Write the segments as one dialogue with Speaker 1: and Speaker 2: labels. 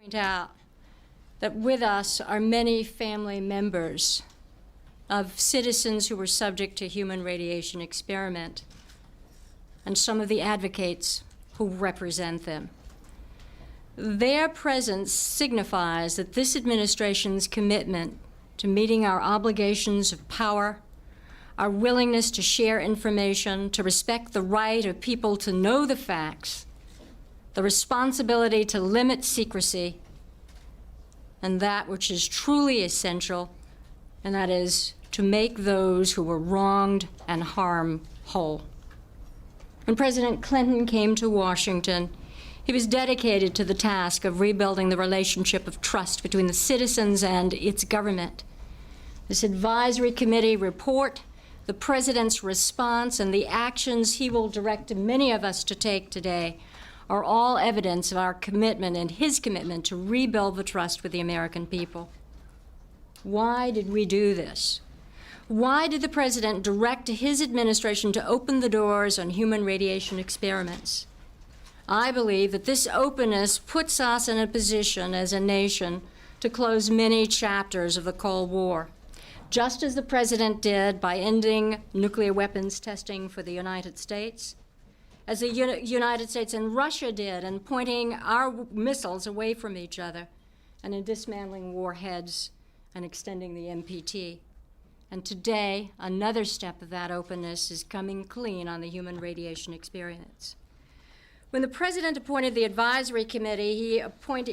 Speaker 1: Point out that with us are many family members of citizens who were subject to human radiation experiment, and some of the advocates who represent them. Their presence signifies that this administration's commitment to meeting our obligations of power, our willingness to share information, to respect the right of people to know the facts, the responsibility to limit secrecy, and that which is truly essential, and that is to make those who were wronged and harmed whole. When President Clinton came to Washington, he was dedicated to the task of rebuilding the relationship of trust between the citizens and its government. This advisory committee report, the President's response, and the actions he will direct many of us to take today are all evidence of our commitment and his commitment to rebuild the trust with the American people. Why did we do this? Why did the President direct his administration to open the doors on human radiation experiments? I believe that this openness puts us in a position as a nation to close many chapters of the Cold War, just as the President did by ending nuclear weapons testing for the United States, as the United States and Russia did in pointing our missiles away from each other, and in dismantling warheads and extending the NPT. And today, another step of that openness is coming clean on the human radiation experience. When the President appointed the advisory committee, he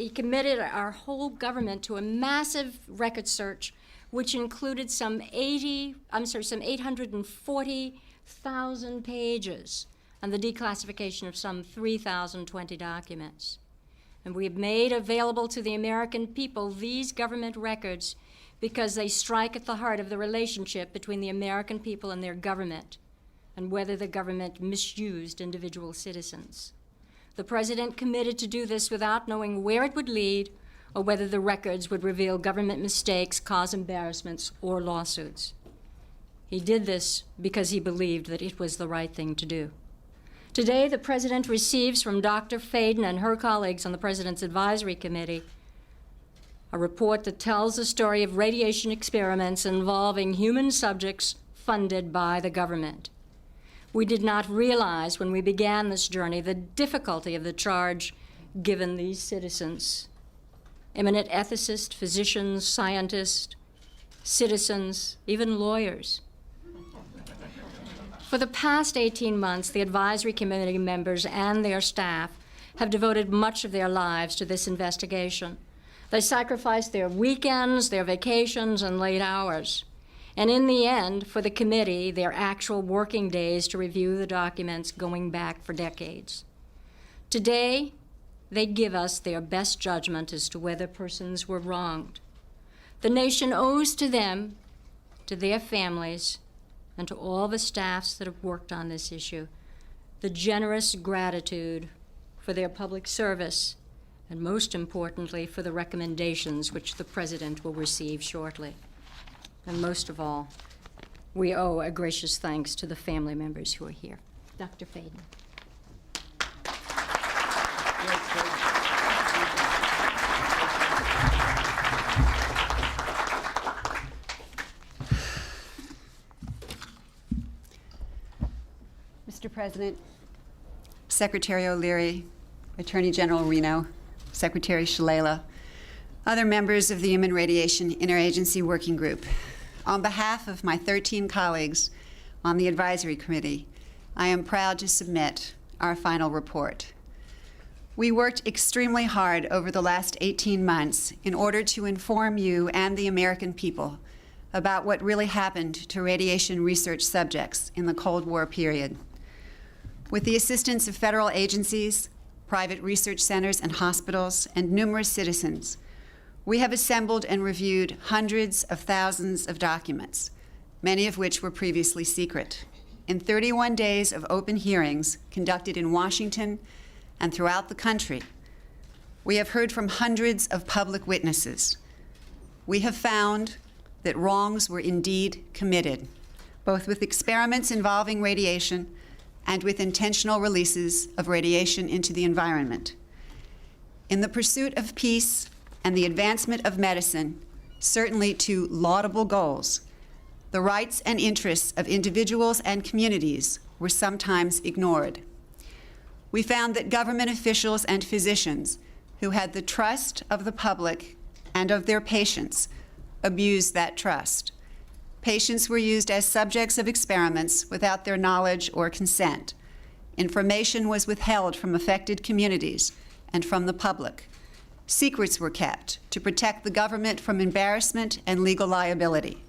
Speaker 1: committed our whole government to a massive record search, which included some 840,000 pages and the declassification of some 3,020 documents. And we have made available to the American people these government records because they strike at the heart of the relationship between the American people and their government, and whether the government misused individual citizens. The President committed to do this without knowing where it would lead or whether the records would reveal government mistakes, cause embarrassments, or lawsuits. He did this because he believed that it was the right thing to do. Today, the President receives from Dr. Faden and her colleagues on the President's Advisory Committee a report that tells the story of radiation experiments involving human subjects funded by the government. We did not realize when we began this journey the difficulty of the charge given these citizens. Eminent ethicists, physicians, scientists, citizens, even lawyers. For the past 18 months, the advisory committee members and their staff have devoted much of their lives to this investigation. They sacrificed their weekends, their vacations, and late hours. And in the end, for the committee, their actual working days to review the documents going back for decades. Today, they give us their best judgment as to whether persons were wronged. The nation owes to them, to their families, and to all the staffs that have worked on this issue, the generous gratitude for their public service, and most importantly, for the recommendations which the President will receive shortly. And most of all, we owe a gracious thanks to the family members who are here. Dr. Faden.
Speaker 2: Mr. President, Secretary O'Leary, Attorney General Reno, Secretary Shalala, other members of the Human Radiation Interagency Working Group, on behalf of my 13 colleagues on the Advisory Committee, I am proud to submit our final report. We worked extremely hard over the last 18 months in order to inform you and the American people about what really happened to radiation research subjects in the Cold War period. With the assistance of federal agencies, private research centers and hospitals, and numerous citizens, we have assembled and reviewed hundreds of thousands of documents, many of which were previously secret, in 31 days of open hearings conducted in Washington and throughout the country. We have heard from hundreds of public witnesses. We have found that wrongs were indeed committed, both with experiments involving radiation and with intentional releases of radiation into the environment. In the pursuit of peace and the advancement of medicine, certainly two laudable goals, the rights and interests of individuals and communities were sometimes ignored. We found that government officials and physicians who had the trust of the public and of their patients abused that trust. Patients were used as subjects of experiments without their knowledge or consent. Information was withheld from affected communities and from the public. Secrets were kept to protect the government from embarrassment and legal liability.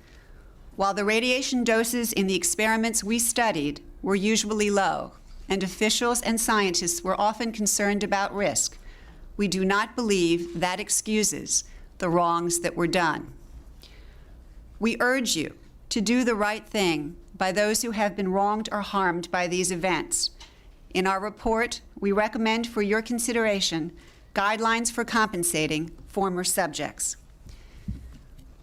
Speaker 2: While the radiation doses in the experiments we studied were usually low, and officials and scientists were often concerned about risk, we do not believe that excuses the wrongs that were done. We urge you to do the right thing by those who have been wronged or harmed by these events. In our report, we recommend for your consideration guidelines for compensating former subjects.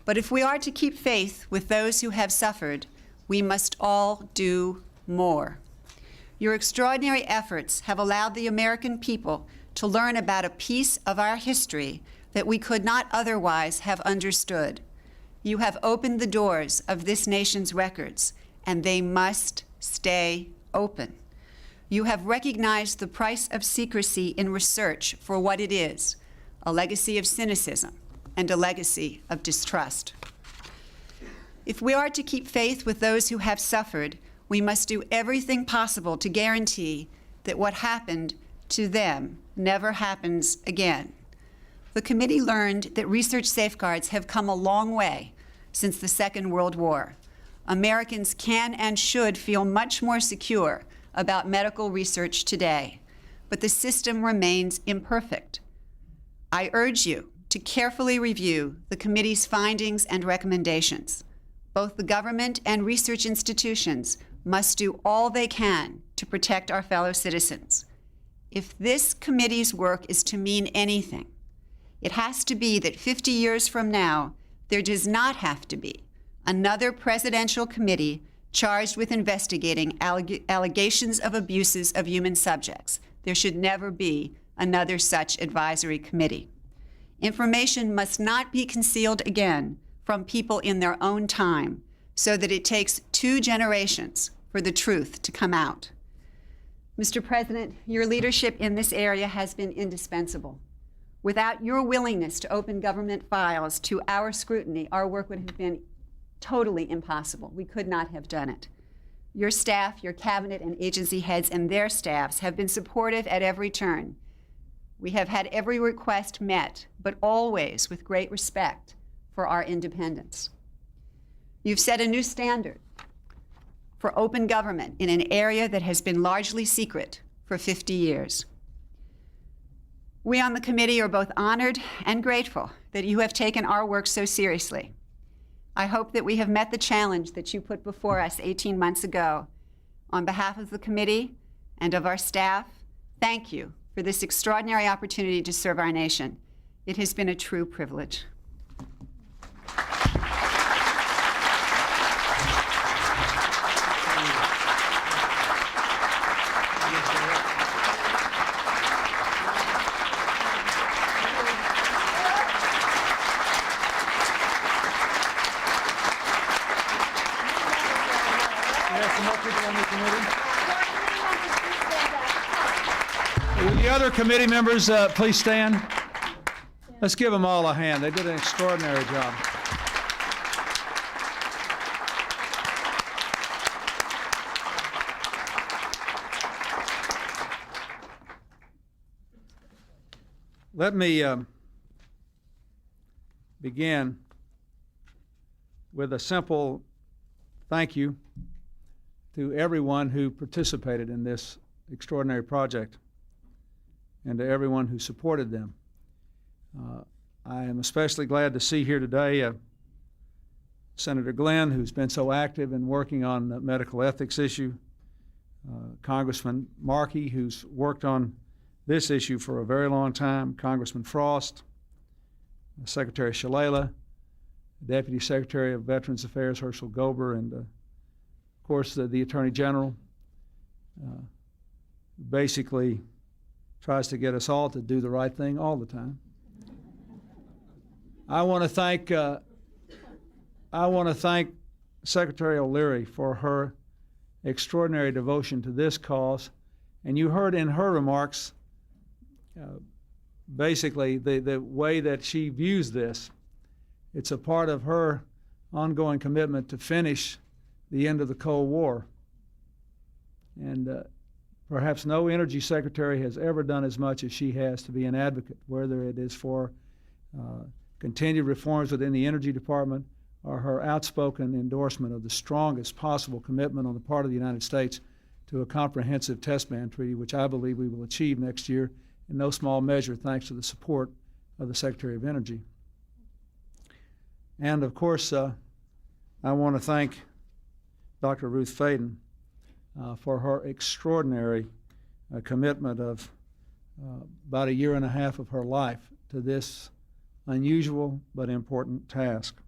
Speaker 2: But if we are to keep faith with those who have suffered, we must all do more. Your extraordinary efforts have allowed the American people to learn about a piece of our history that we could not otherwise have understood. You have opened the doors of this nation's records, and they must stay open. You have recognized the price of secrecy in research for what it is, a legacy of cynicism and a legacy of distrust. If we are to keep faith with those who have suffered, we must do everything possible to guarantee that what happened to them never happens again. The committee learned that research safeguards have come a long way since the Second World War. Americans can and should feel much more secure about medical research today, but the system remains imperfect. I urge you to carefully review the committee's findings and recommendations. Both the government and research institutions must do all they can to protect our fellow citizens. If this committee's work is to mean anything, it has to be that 50 years from now, there does not have to be another presidential committee charged with investigating allegations of abuses of human subjects. There should never be another such advisory committee. Information must not be concealed again from people in their own time, so that it takes 2 generations for the truth to come out. Mr. President, your leadership in this area has been indispensable. Without your willingness to open government files to our scrutiny, our work would have been totally impossible. We could not have done it. Your staff, your cabinet and agency heads and their staffs have been supportive at every turn. We have had every request met, but always with great respect for our independence. You've set a new standard for open government in an area that has been largely secret for 50 years. We on the committee are both honored and grateful that you have taken our work so seriously. I hope that we have met the challenge that you put before us 18 months ago. On behalf of the committee and of our staff, thank you for this extraordinary opportunity to serve our nation. It has been a true privilege.
Speaker 3: Will the other committee members please stand? Let's give them all a hand. They did an extraordinary job. Let me begin with a simple thank you to everyone who participated in this extraordinary project and to everyone who supported them. I am especially glad to see here today Senator Glenn, who's been so active in working on the medical ethics issue, Congressman Markey, who's worked on this issue for a very long time, Congressman Frost, Secretary Shalala, Deputy Secretary of Veterans Affairs Herschel Gober, and of course the Attorney General. Basically tries to get us all to do the right thing all the time. I want to thank Secretary O'Leary for her extraordinary devotion to this cause. And you heard in her remarks basically the way that she views this. It's a part of her ongoing commitment to finish the end of the Cold War. And perhaps no energy secretary has ever done as much as she has to be an advocate, whether it is for continued reforms within the Energy Department or her outspoken endorsement of the strongest possible commitment on the part of the United States to a comprehensive test ban treaty, which I believe we will achieve next year, in no small measure thanks to the support of the Secretary of Energy. And of course, I want to thank Dr. Ruth Faden for her extraordinary commitment of about a year and a half of her life to this unusual but important task.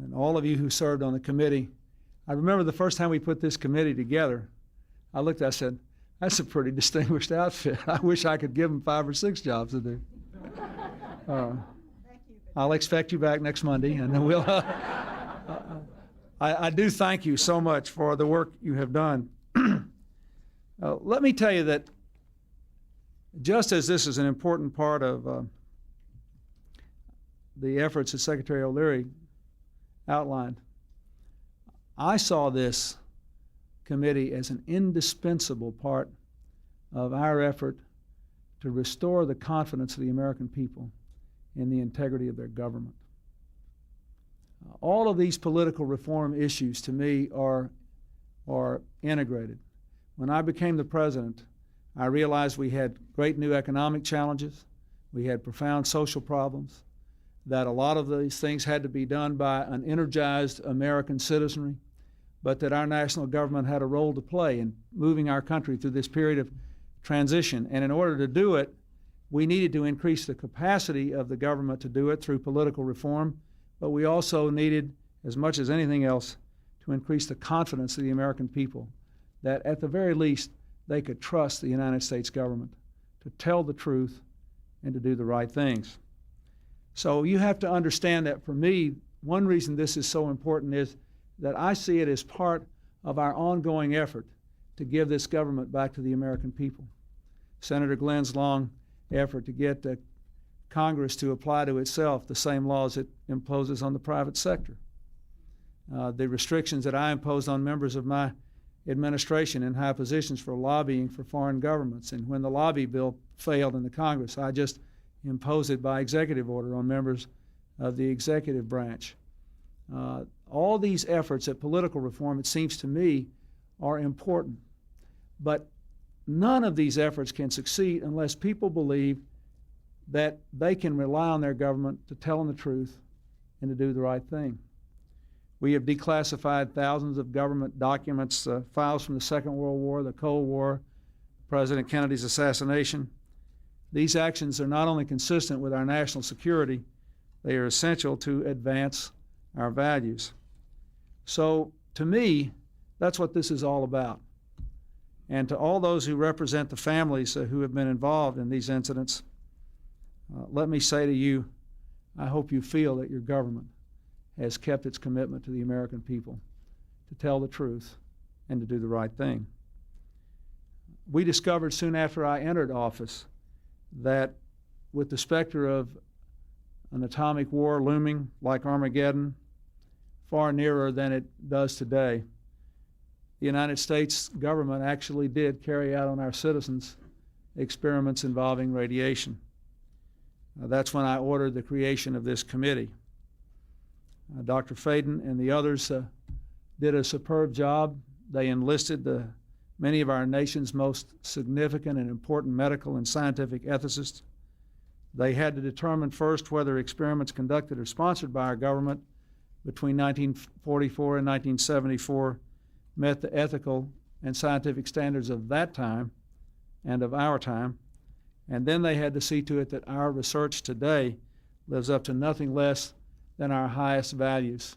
Speaker 3: And all of you who served on the committee, I remember the first time we put this committee together, I looked, I said, that's a pretty distinguished outfit. I wish I could give them 5 or 6 jobs to do. I'll expect you back next Monday, and then we'll. I do thank you so much for the work you have done. Let me tell you that just as this is an important part of the efforts that Secretary O'Leary outlined, I saw this committee as an indispensable part of our effort to restore the confidence of the American people in the integrity of their government. All of these political reform issues, to me, are integrated. When I became the president, I realized we had great new economic challenges, we had profound social problems, that a lot of these things had to be done by an energized American citizenry, but that our national government had a role to play in moving our country through this period of transition. And in order to do it, we needed to increase the capacity of the government to do it through political reform, but we also needed, as much as anything else, to increase the confidence of the American people that at the very least they could trust the United States government to tell the truth and to do the right things. So you have to understand that for me, one reason this is so important is that I see it as part of our ongoing effort to give this government back to the American people. Senator Glenn's long effort to get Congress to apply to itself the same laws it imposes on the private sector. The restrictions that I imposed on members of my administration in high positions for lobbying for foreign governments. And when the lobby bill failed in the Congress, I just imposed it by executive order on members of the executive branch. All these efforts at political reform, it seems to me, are important. But none of these efforts can succeed unless people believe that they can rely on their government to tell them the truth and to do the right thing. We have declassified thousands of government documents, files from the Second World War, the Cold War, President Kennedy's assassination. These actions are not only consistent with our national security, they are essential to advance our values. So, to me, that's what this is all about. And to all those who represent the families who have been involved in these incidents, let me say to you, I hope you feel that your government has kept its commitment to the American people to tell the truth and to do the right thing. We discovered soon after I entered office that with the specter of an atomic war looming like Armageddon, far nearer than it does today, the United States government actually did carry out on our citizens experiments involving radiation. That's when I ordered the creation of this committee. Dr. Faden and the others did a superb job. They enlisted many of our nation's most significant and important medical and scientific ethicists. They had to determine first whether experiments conducted or sponsored by our government between 1944 and 1974 met the ethical and scientific standards of that time and of our time. And then they had to see to it that our research today lives up to nothing less than our highest values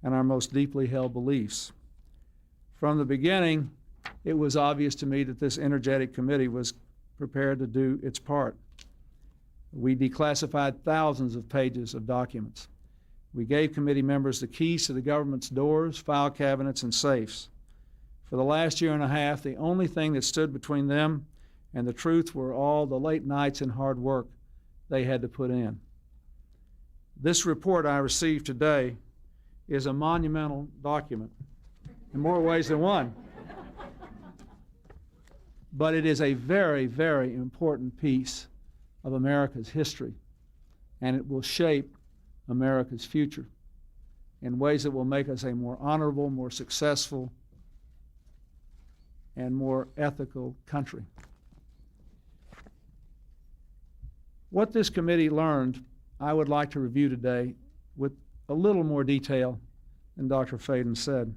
Speaker 3: and our most deeply held beliefs. From the beginning, it was obvious to me that this energetic committee was prepared to do its part. We declassified thousands of pages of documents. We gave committee members the keys to the government's doors, file cabinets, and safes. For the last year and a half, the only thing that stood between them and the truth were all the late nights and hard work they had to put in. This report I received today is a monumental document in more ways than one. But it is a very, very important piece of America's history, and it will shape America's future in ways that will make us a more honorable, more successful, and more ethical country. What this committee learned, I would like to review today with a little more detail than Dr. Faden said,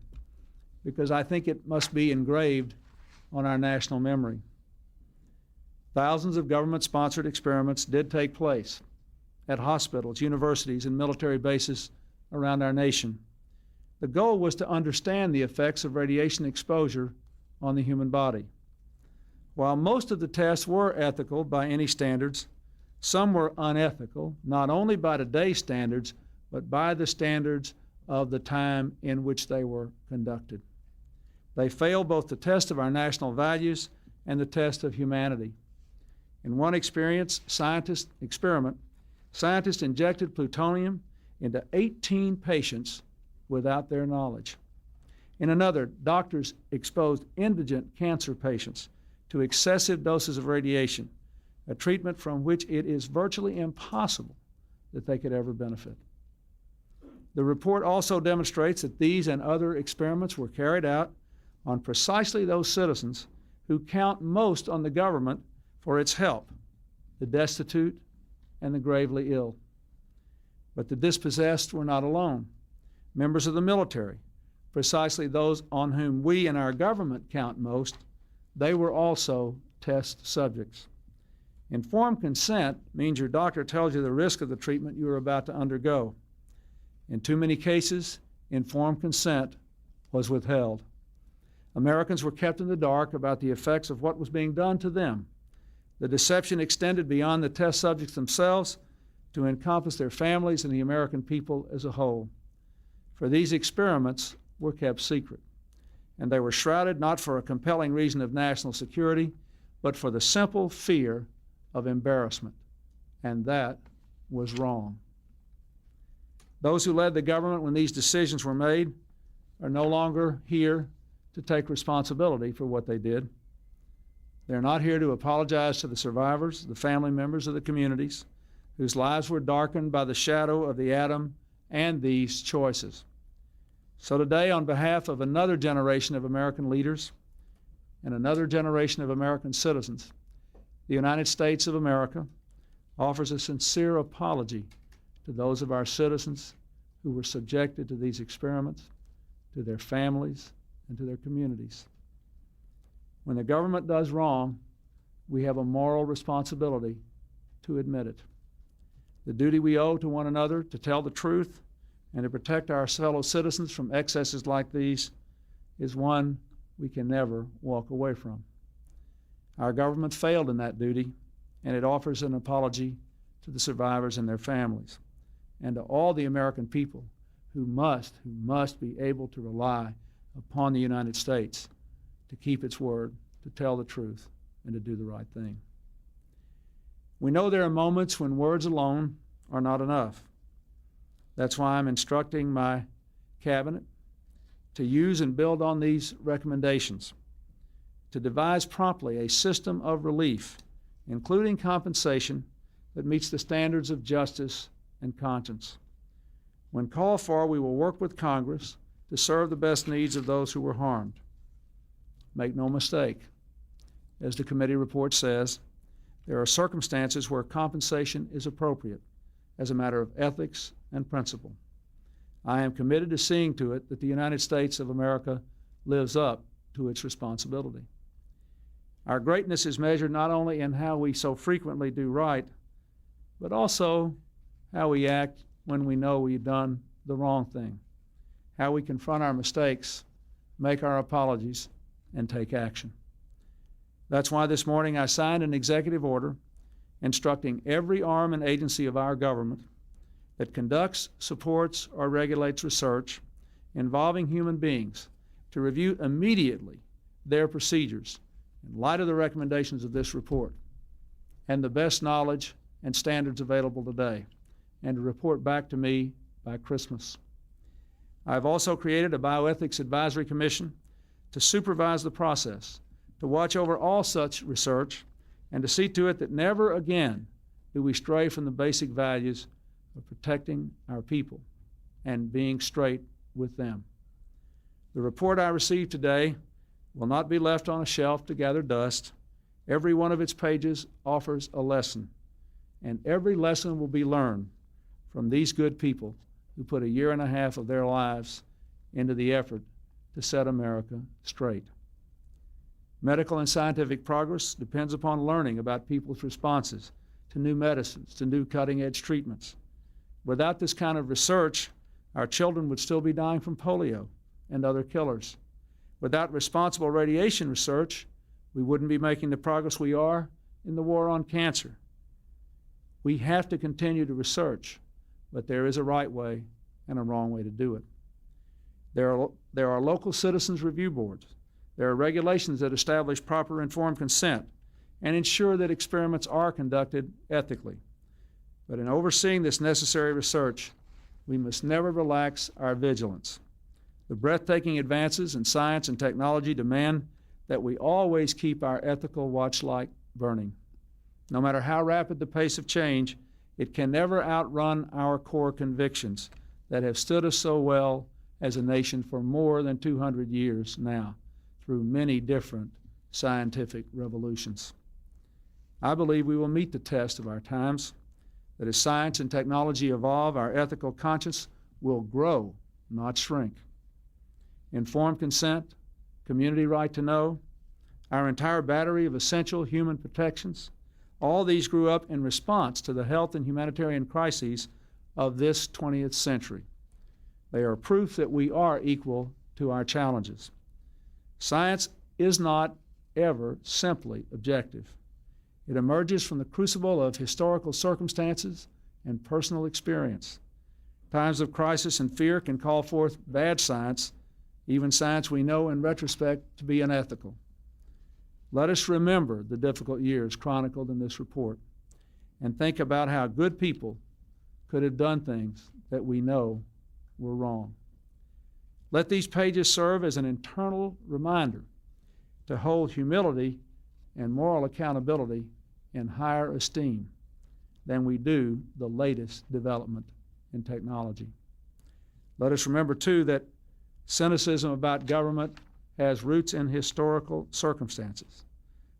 Speaker 3: because I think it must be engraved on our national memory. Thousands of government-sponsored experiments did take place at hospitals, universities, and military bases around our nation. The goal was to understand the effects of radiation exposure on the human body. While most of the tests were ethical by any standards, some were unethical, not only by today's standards, but by the standards of the time in which they were conducted. They failed both the test of our national values and the test of humanity. In one scientist injected plutonium into 18 patients without their knowledge. In another, doctors exposed indigent cancer patients to excessive doses of radiation, a treatment from which it is virtually impossible that they could ever benefit. The report also demonstrates that these and other experiments were carried out on precisely those citizens who count most on the government for its help, the destitute and the gravely ill. But the dispossessed were not alone. Members of the military, precisely those on whom we and our government count most, they were also test subjects. Informed consent means your doctor tells you the risk of the treatment you are about to undergo. In too many cases, informed consent was withheld. Americans were kept in the dark about the effects of what was being done to them. The deception extended beyond the test subjects themselves to encompass their families and the American people as a whole. For these experiments were kept secret, and they were shrouded not for a compelling reason of national security, but for the simple fear of embarrassment, and that was wrong. Those who led the government when these decisions were made are no longer here to take responsibility for what they did. They're not here to apologize to the survivors, the family members of the communities whose lives were darkened by the shadow of the atom and these choices. So today, on behalf of another generation of American leaders and another generation of American citizens, the United States of America offers a sincere apology to those of our citizens who were subjected to these experiments, to their families, and to their communities. When the government does wrong, we have a moral responsibility to admit it. The duty we owe to one another to tell the truth and to protect our fellow citizens from excesses like these is one we can never walk away from. Our government failed in that duty, and it offers an apology to the survivors and their families, and to all the American people who must be able to rely upon the United States to keep its word, to tell the truth, and to do the right thing. We know there are moments when words alone are not enough. That's why I'm instructing my cabinet to use and build on these recommendations, to devise promptly a system of relief, including compensation that meets the standards of justice and conscience. When called for, we will work with Congress to serve the best needs of those who were harmed. Make no mistake, as the committee report says, there are circumstances where compensation is appropriate as a matter of ethics and principle. I am committed to seeing to it that the United States of America lives up to its responsibility. Our greatness is measured not only in how we so frequently do right, but also how we act when we know we've done the wrong thing, how we confront our mistakes, make our apologies, and take action. That's why this morning I signed an executive order instructing every arm and agency of our government that conducts, supports, or regulates research involving human beings to review immediately their procedures in light of the recommendations of this report and the best knowledge and standards available today, and to report back to me by Christmas. I've also created a Bioethics Advisory Commission to supervise the process, to watch over all such research, and to see to it that never again do we stray from the basic values of protecting our people and being straight with them. The report I received today will not be left on a shelf to gather dust. Every one of its pages offers a lesson, and every lesson will be learned from these good people who put 1.5 years of their lives into the effort to set America straight. Medical and scientific progress depends upon learning about people's responses to new medicines, to new cutting-edge treatments. Without this kind of research, our children would still be dying from polio and other killers. Without responsible radiation research, we wouldn't be making the progress we are in the war on cancer. We have to continue to research, but there is a right way and a wrong way to do it. There are local citizens review boards. There are regulations that establish proper informed consent and ensure that experiments are conducted ethically. But in overseeing this necessary research, we must never relax our vigilance. The breathtaking advances in science and technology demand that we always keep our ethical watchlight burning. No matter how rapid the pace of change, it can never outrun our core convictions that have stood us so well as a nation for more than 200 years now, through many different scientific revolutions. I believe we will meet the test of our times, that as science and technology evolve, our ethical conscience will grow, not shrink. Informed consent, community right to know, our entire battery of essential human protections, all these grew up in response to the health and humanitarian crises of this 20th century. They are proof that we are equal to our challenges. Science is not ever simply objective. It emerges from the crucible of historical circumstances and personal experience. Times of crisis and fear can call forth bad science, even science we know in retrospect to be unethical. Let us remember the difficult years chronicled in this report and think about how good people could have done things that we know were wrong. Let these pages serve as an internal reminder to hold humility and moral accountability in higher esteem than we do the latest development in technology. Let us remember, too, that cynicism about government has roots in historical circumstances.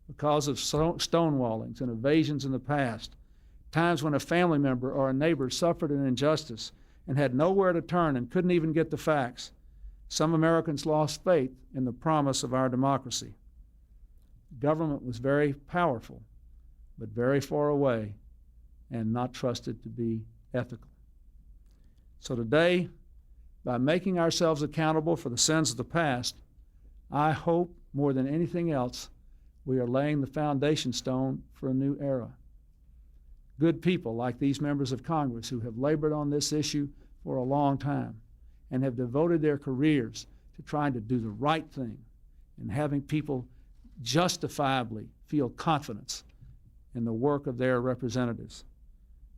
Speaker 3: Because of stonewallings and evasions in the past, times when a family member or a neighbor suffered an injustice and had nowhere to turn and couldn't even get the facts, some Americans lost faith in the promise of our democracy. Government was very powerful, but very far away and not trusted to be ethical. So today, by making ourselves accountable for the sins of the past, I hope more than anything else, we are laying the foundation stone for a new era. Good people like these members of Congress who have labored on this issue for a long time and have devoted their careers to trying to do the right thing and having people justifiably feel confidence in the work of their representatives.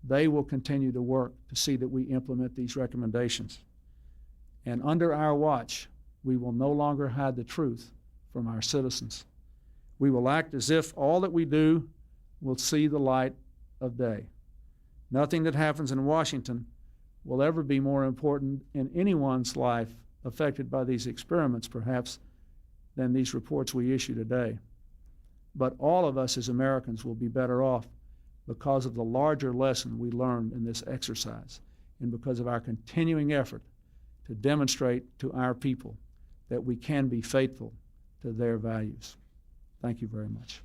Speaker 3: They will continue to work to see that we implement these recommendations. And under our watch, we will no longer hide the truth from our citizens. We will act as if all that we do will see the light of day. Nothing that happens in Washington will ever be more important in anyone's life affected by these experiments, perhaps, than these reports we issue today. But all of us as Americans will be better off because of the larger lesson we learned in this exercise and because of our continuing effort to demonstrate to our people that we can be faithful to their values. Thank you very much.